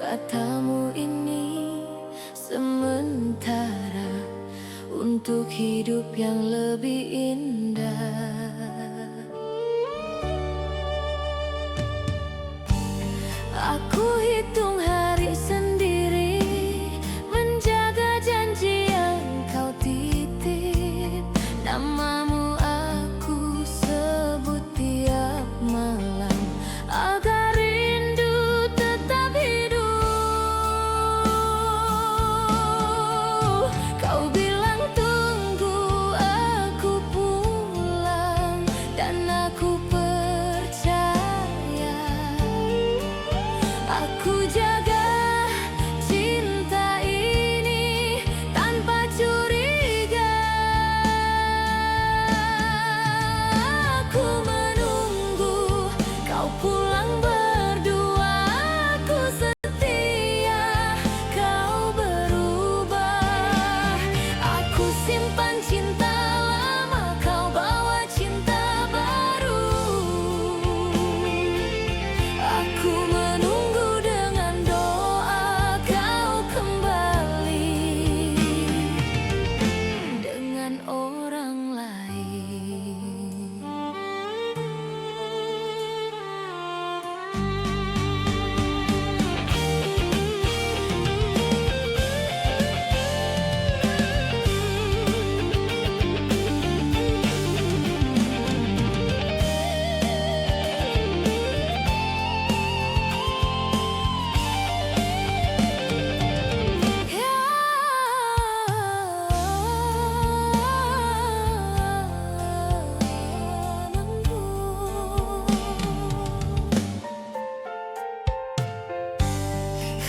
Katamu ini sementara untuk hidup yang lebih indah. Aku hitung hari sendiri, menjaga janji yang kau titip. Namamu aku sebut tiap malam agar rindu tetap hidup. Kau bilang tunggu aku pulang, dan aku percaya. Aku jaga cinta ini tanpa curiga. Aku menunggu kau pulang berdua. Aku setia, kau berubah. Aku simpan cinta lama, kau bawa cinta baru. Aku menunggu dengan doa kau kembali dengan orang lain.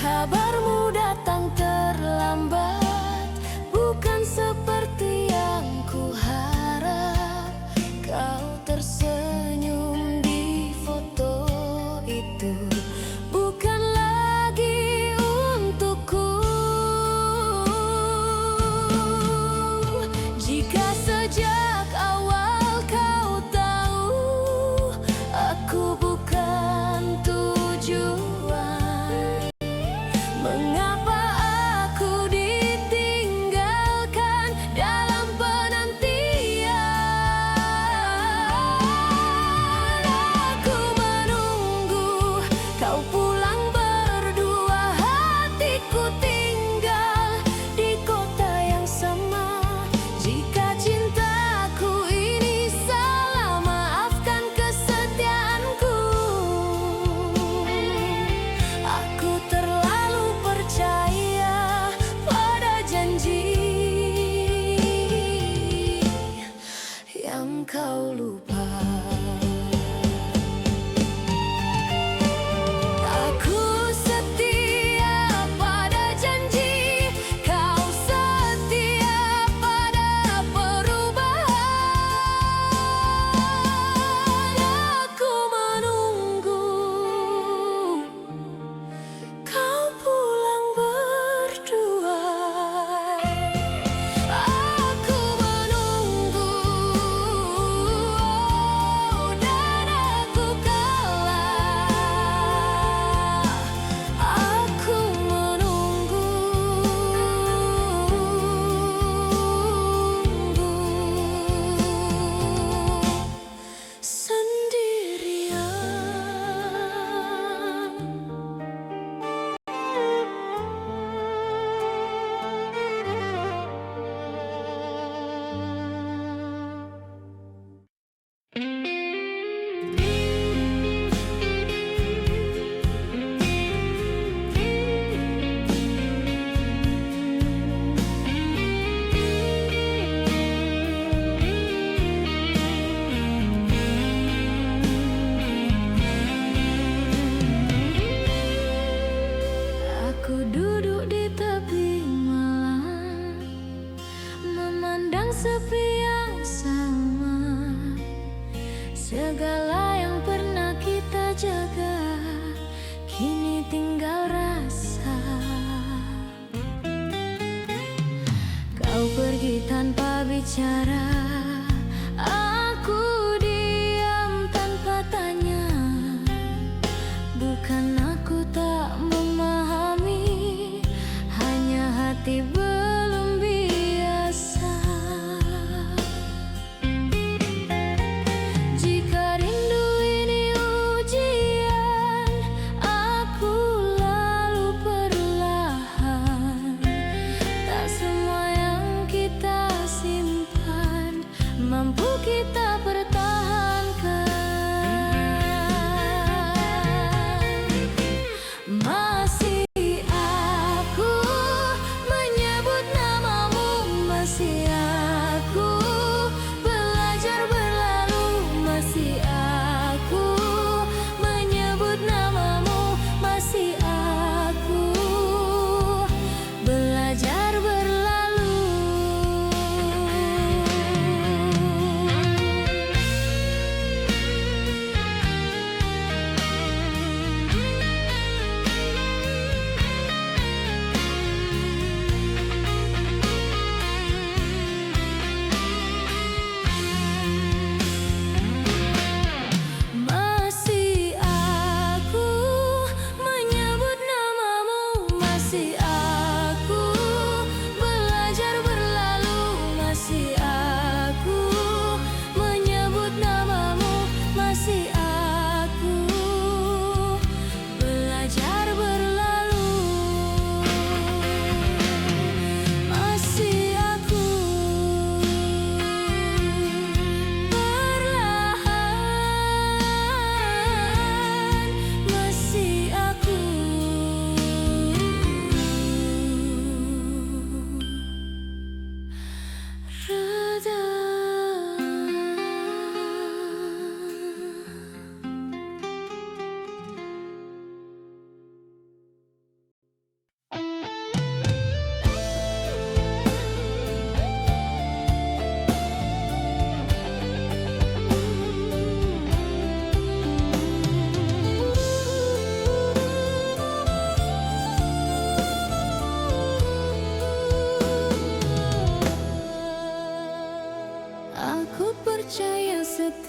Kabarmu datang terlambat, bukan seperti yang ku harap. Kau tersenyum di foto itu, bukan lagi untukku. Jika sejak awal kau tahu aku bukan tujuan, mengapa aku ditinggalkan dalam penantian? Aku menunggu kau pulang berdua. Hatiku tinggal di kota yang sama. Jika cintaku ini salah, maafkan kesetiaanku. Aku terlalu percaya pada janji yang kau lupa. Aku setia pada janji, kau setia pada perubahan. Aku menunggu kau pulang berdua. Aku menunggu, dan aku kalah. Aku menunggu sendirian. Aku duduk di tepi malam, memandang sepi yang sama. Segala yang pernah kita jaga kini tinggal rasa. Kau pergi tanpa bicara, aku diam tanpa tanya. Bukan aku tak memahami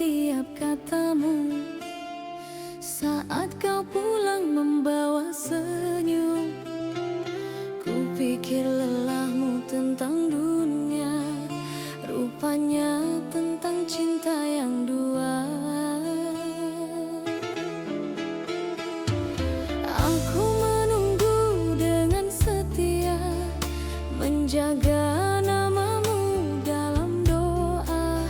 setiap katamu. Saat kau pulang membawa senyum, kupikir lelahmu tentang dunia, rupanya tentang cinta yang dua. Aku menunggu dengan setia, menjaga namamu dalam doa.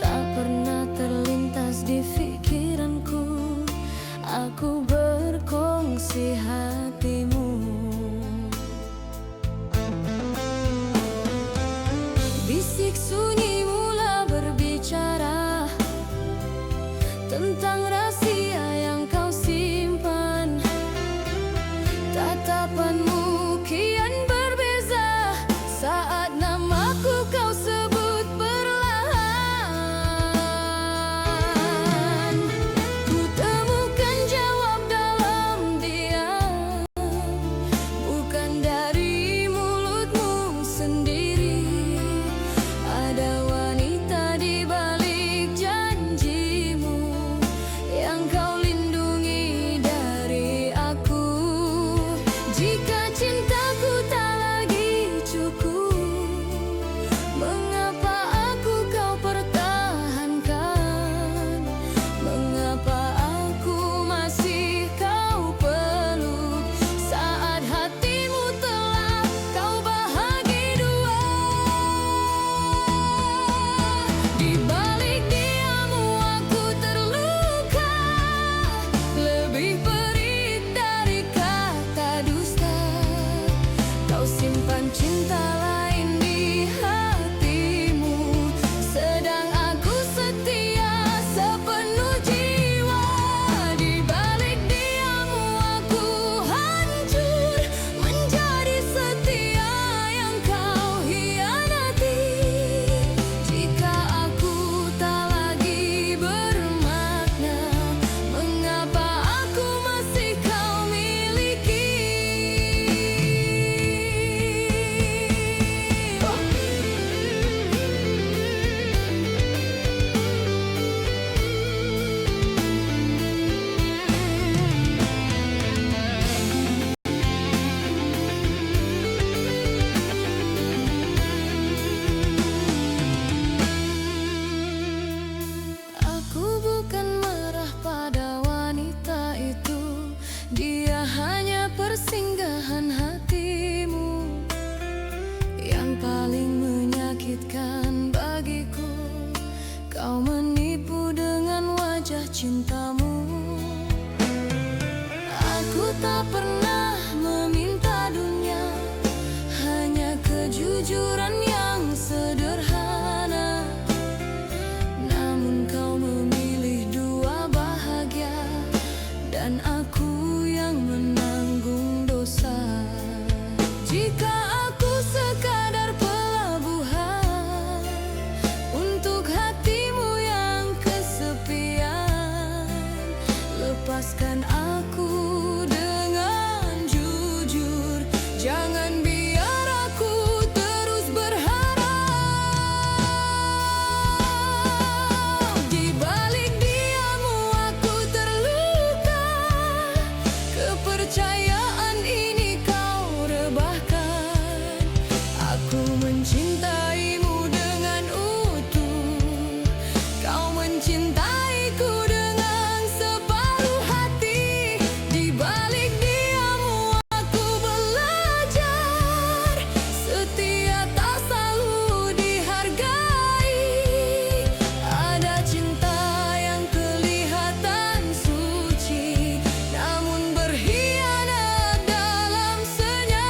Tak pernah terlintas di pikiranku, aku berkongsi hatimu. Bisik sunyi mula berbicara tentang rahasia yang kau simpan. Tatapanmu kian berbeza saat namaku kau sebut perlahan. Ku temukan jawab dalam diam, bukan dari mulutmu sendiri. Ada wanita di balik janjimu yang kau lindungi dari aku. Jika cintaku tak lagi cukup, mengapa aku kau pertahankan? Mengapa aku masih kau peluk saat hatimu telah kau bahagi dua? Di balik diammu aku terluka, lebih perih dari kata dusta. Kau simpan cinta lain di hatimu, sedang aku setia sepenuh jiwa. Di balik diammu aku hancur, menjadi setia yang kau hianati. Jika aku tak lagi bermakna, mengapa aku masih kau miliki? Aku bukan marah pada wanita itu, dia hanya persinggahan hatimu. Yang paling menyakitkan bagiku, kau menipu dengan wajah cintamu. Aku tak pernah meminta dunia, hanya kejujuran yang sederhana. Namun kau memilih dua bahagia, dan aku yang menanggung dosa. Jika aku sekadar pelabuhan untuk hatimu yang kesepian, lepaskan aku dengan jujur, jangan biar aku terus berharap. Di balik diammu aku terluka, kepercayaan ini kau rebahkan. Aku mencintaimu dengan utuh, kau mencintaiku dengan separuh hati. Di balik diammu aku belajar, setia tak selalu dihargai. Ada cinta yang kelihatan suci, namun berkhianat dalam senyap.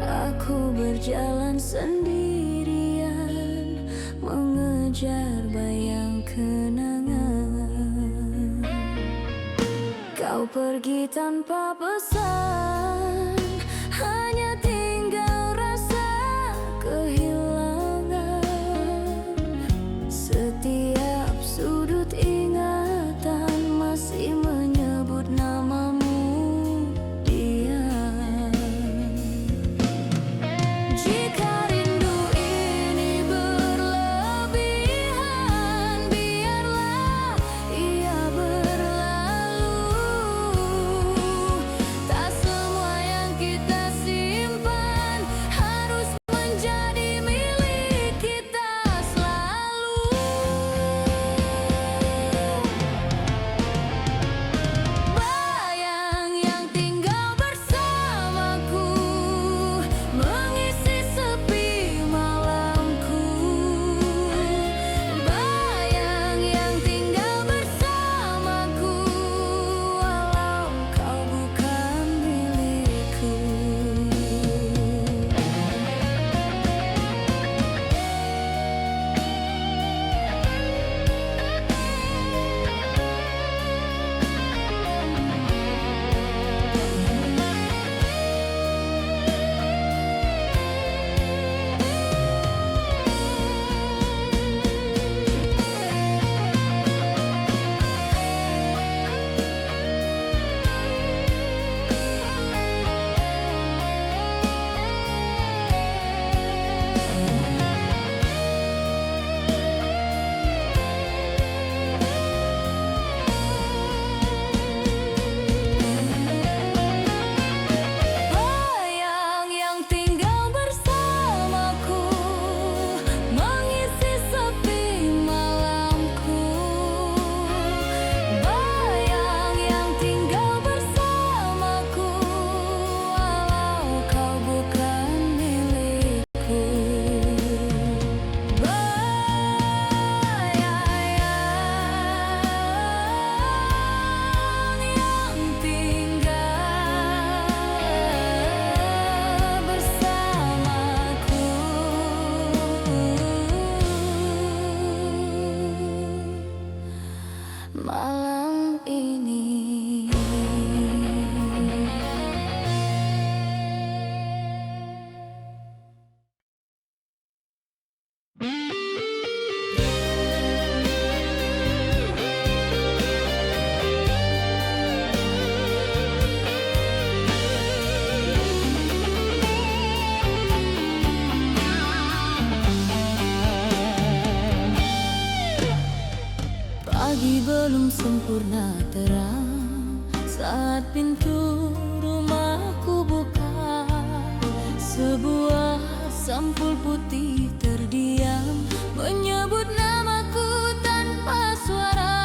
Aku berjalan sendirian, mengejar bayang kenangan. Kau pergi tanpa pesan, hanya tinggal rasa kehilangan. Setiap sudut ingatan masih menyebut namamu. Jika rindu ini berlebihan, biarlah ia berlalu. Tak semua yang kita simpan harus menjadi milik kita selalu. Bayang yang tinggal bersamaku mengisi sepi malamku. Bayang yang tinggal bersamaku walau kau bukan milikku. Bayang yang tinggal bersamaku mengisi sepi malamku. Bayang yang tinggal bersamaku walau kau bukan milikku. Bayang yang tinggal bersamaku malam ini. Pagi belum sempurna terang saat pintu rumahku buka. Sebuah sampul putih terdiam menyebut namaku tanpa suara.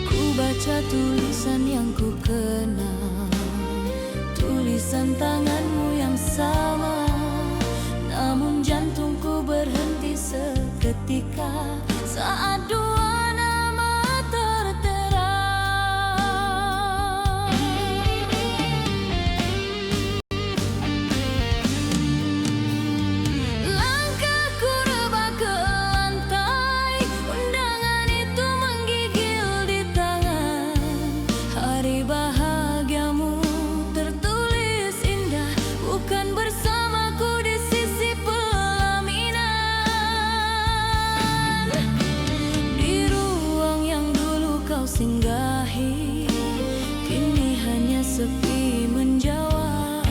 Ku baca tulisan yang ku kenal, tulisan tanganmu yang sama. Namun jantungku berhenti seketika saat dua nama tertera. Langkahku rebah ke lantai, undangan itu menggigil di tangan. Hari bahagiamu tertulis indah, bukan bersamaku di sisi pelaminan. Di ruang yang dulu kau singgahi, kini hanya sepi menjawab.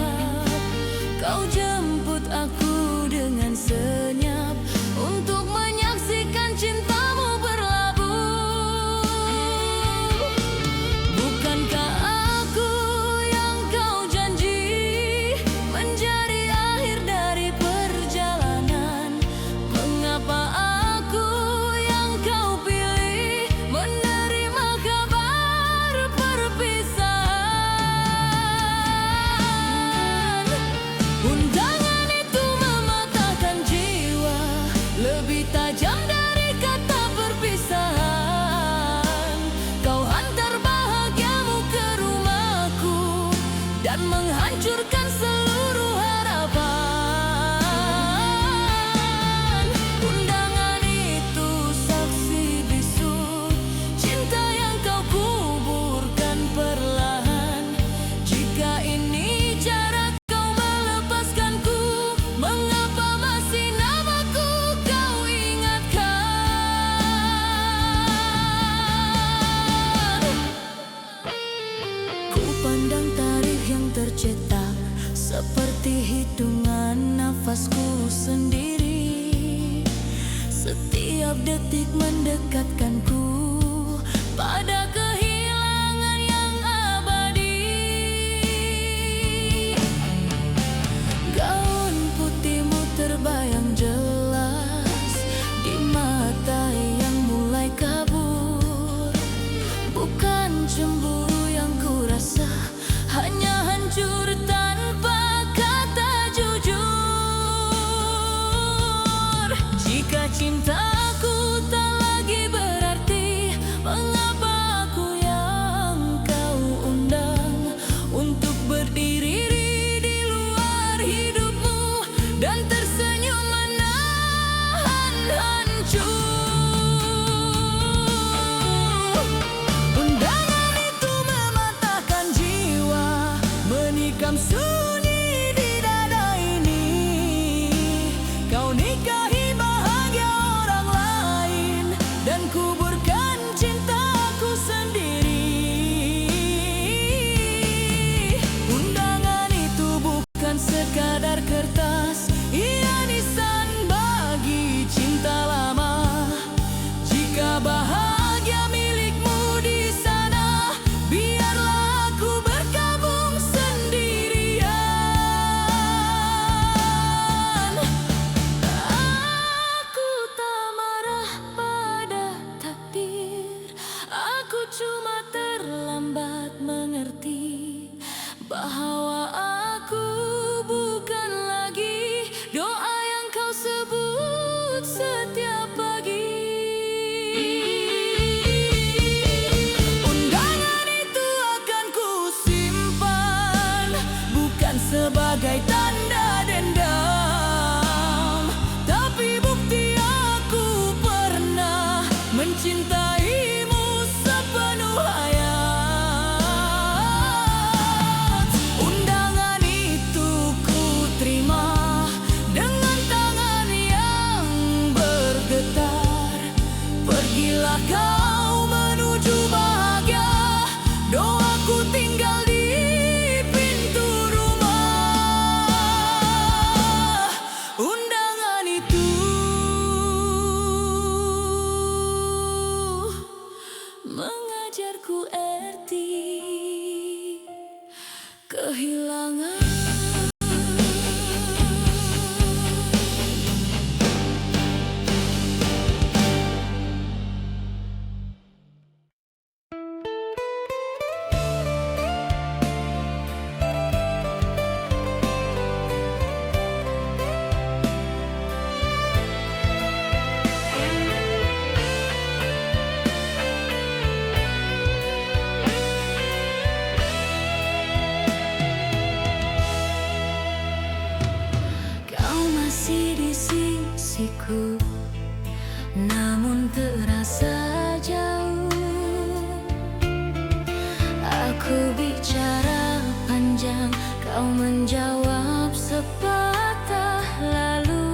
Kau jemput aku dengan senyap untuk menyaksikan cintamu berlabuh. Bukankah aku yang kau janji menjadi akhir dari perjalanan? Mengapa aku yang kau pilih menerima kabar perpisahan? Undangan itu mematahkan jiwa. dan menghancurkan seluruh harapan. Undangan itu saksi bisu cinta yang kau kuburkan perlahan. Jika ini cara kau melepaskanku, mengapa masih namaku kau ingatkan? Ku pandang tarikh yang tercetak seperti hitungan nafasku sendiri. Setiap detik mendekatkanku pada kehilangan yang abadi. Gaun putihmu terbayang jelas di mata yang mulai kabur. Bukan cemburu yang kurasa, hanya hancur tanpa kata jujur. Jika cintaku tak lagi berarti, mengapa aku yang kau undang untuk berdiri di luar hidupmu dan tersenyum menahan hancur? Undangan itu mematahkan jiwa, menikam sunyi di dada ini. Kau nikahi bahagia orang lain dan kuburkan cintaku sendiri. Undangan itu bukan sekadar kertas, ia nisan bagi cinta lama. Jika bahagia milikmu di sana, biarlah aku berkabung sendirian. Aku tak marah pada takdir, aku cuma terlambat mengerti bahwa aku bukan lagi doa yang kau sebut setiap pagi. Undangan itu akan ku simpan, bukan sebagai tanda dendam, tapi bukti aku pernah mencintaimu sepenuh hayat. Undangan itu ku terima dengan tangan yang bergetar. Pergilah kau menuju bahagia, doaku tinggal di pintu rumah. Undangan itu mengajarku erti kehilangan. Kau masih di sisiku, namun terasa jauh. Aku bicara panjang, kau menjawab sepatah lalu.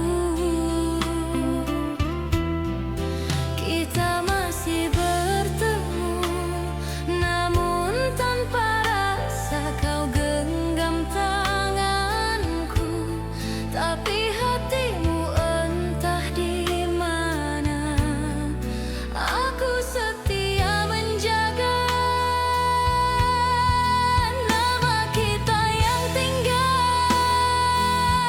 Kita masih bertemu, namun tanpa rasa kau genggam tanganku. Tapi hatimu entah di mana, aku setia menjaga nama kita yang tinggal.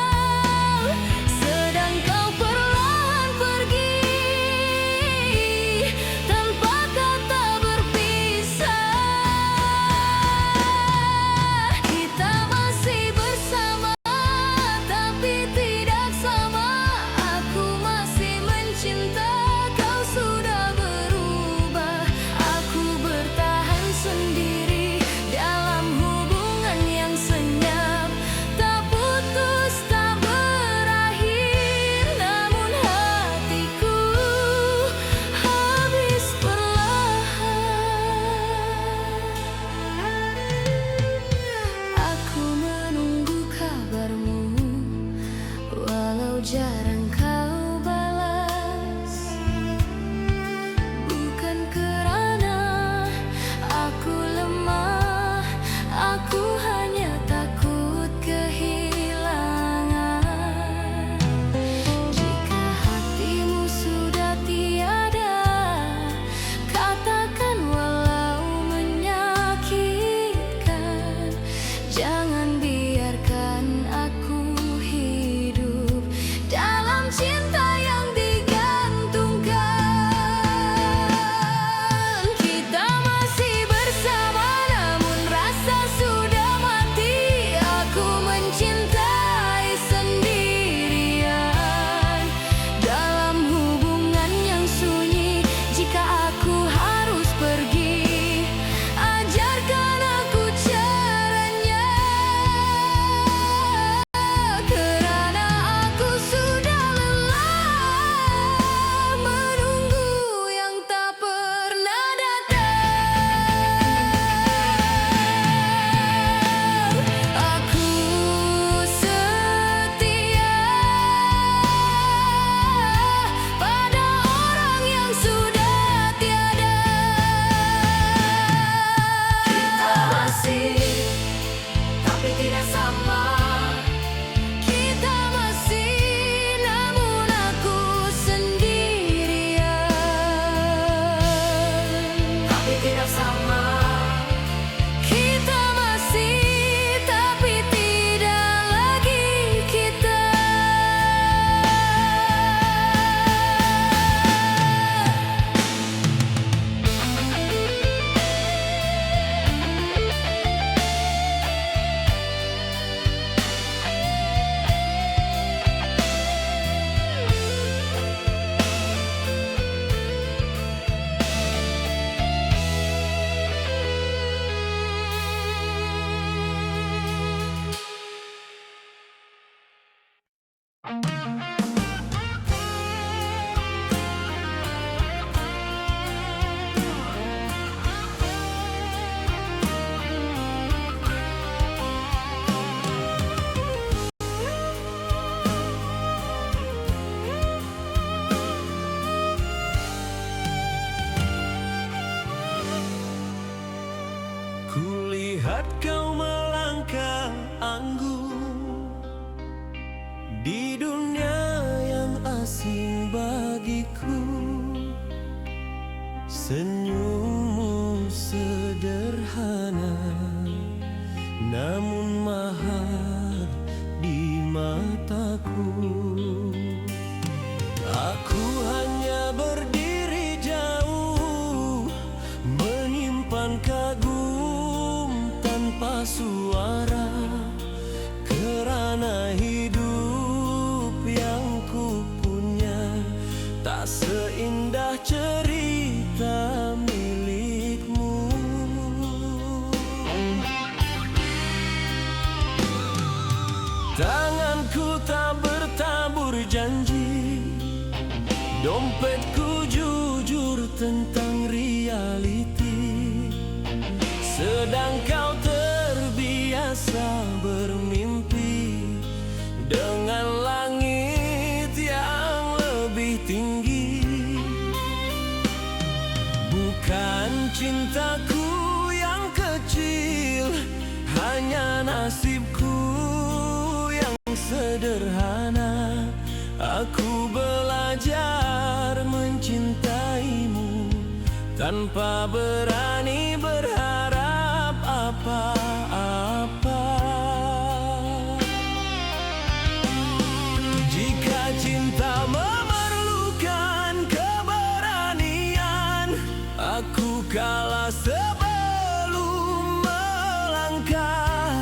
aku. Aku hanya berdiri jauh, menyimpan kagum tanpa suara, kerana hidup yang ku punya tak seindah cerita milikmu. Tanganku tak bertabur janji, dompetku jujur tentang realiti. Sedang kau terbiasa bermimpi dengan langit yang lebih tinggi. Bukan cintaku yang kecil, hanya nasibku yang sederhana. Aku belajar mencintaimu tanpa berani berharap apa-apa. Jika cinta memerlukan keberanian, aku kalah sebelum melangkah,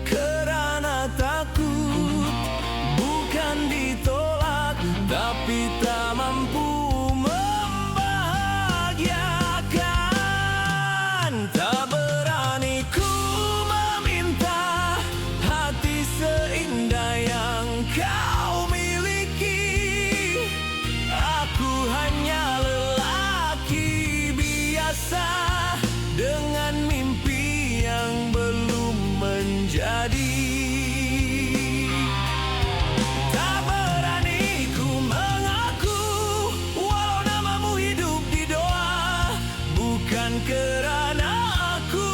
kerana takut bukan ditolak, tapi tak mampu membahagiakan. Tak berani ku meminta hati seindah yang kau miliki. Aku hanya lelaki biasa dengan mimpi yang belum menjadi. Kerana aku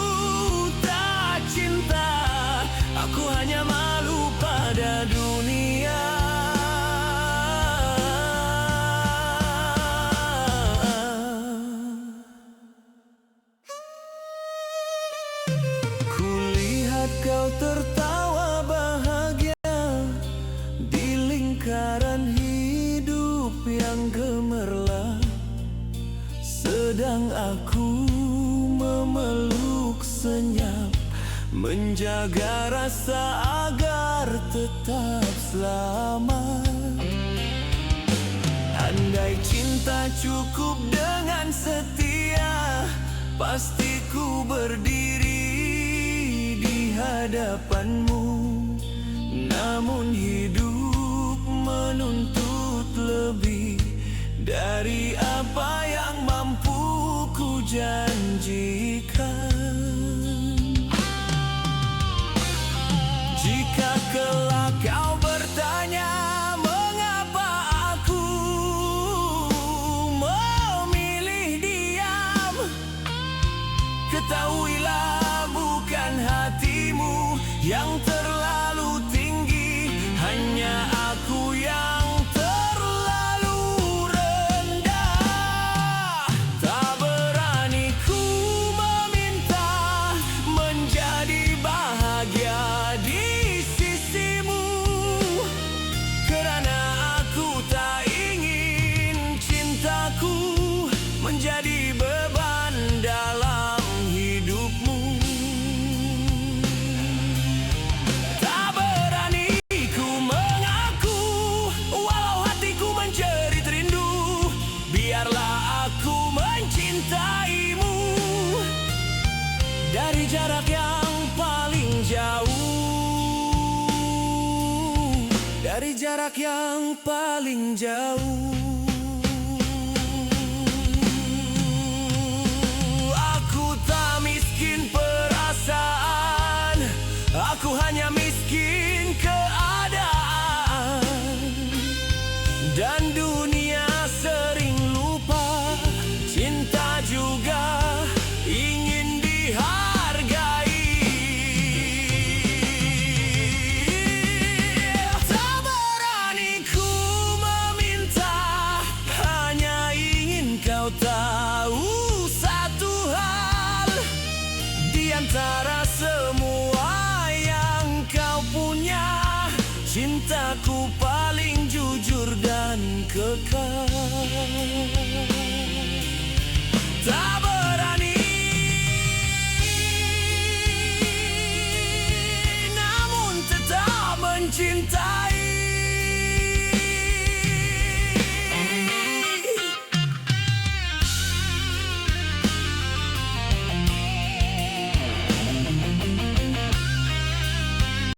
tak cinta, aku hanya malu pada dunia. Kulihat kau tertawa bahagia di lingkaran hidup yang gemerlap, sedang aku memeluk senyap, menjaga rasa agar tetap selamat. Andai cinta cukup dengan setia, pasti ku berdiri di hadapanmu. Namun hidup menuntut lebih dari apa yang mampu ku janjikan. Jika kelak kau bertanya mengapa aku memilih diam, ketahuilah bukan hatimu yang terlalu tinggi, hanya aku yang menjadi beban dalam hidupmu. Tak berani ku mengaku, walau hatiku menjerit rindu. Biarlah aku mencintaimu dari jarak yang paling jauh, dari jarak yang paling jauh. Aku hanya miskin keadaan, dan dunia sering lupa cinta juga ingin dihargai. Tak berani ku meminta, hanya ingin kau tahu satu hal, di antara semua yang kau punya, cintaku paling jujur dan kekal. Tak berani, namun tetap mencintai.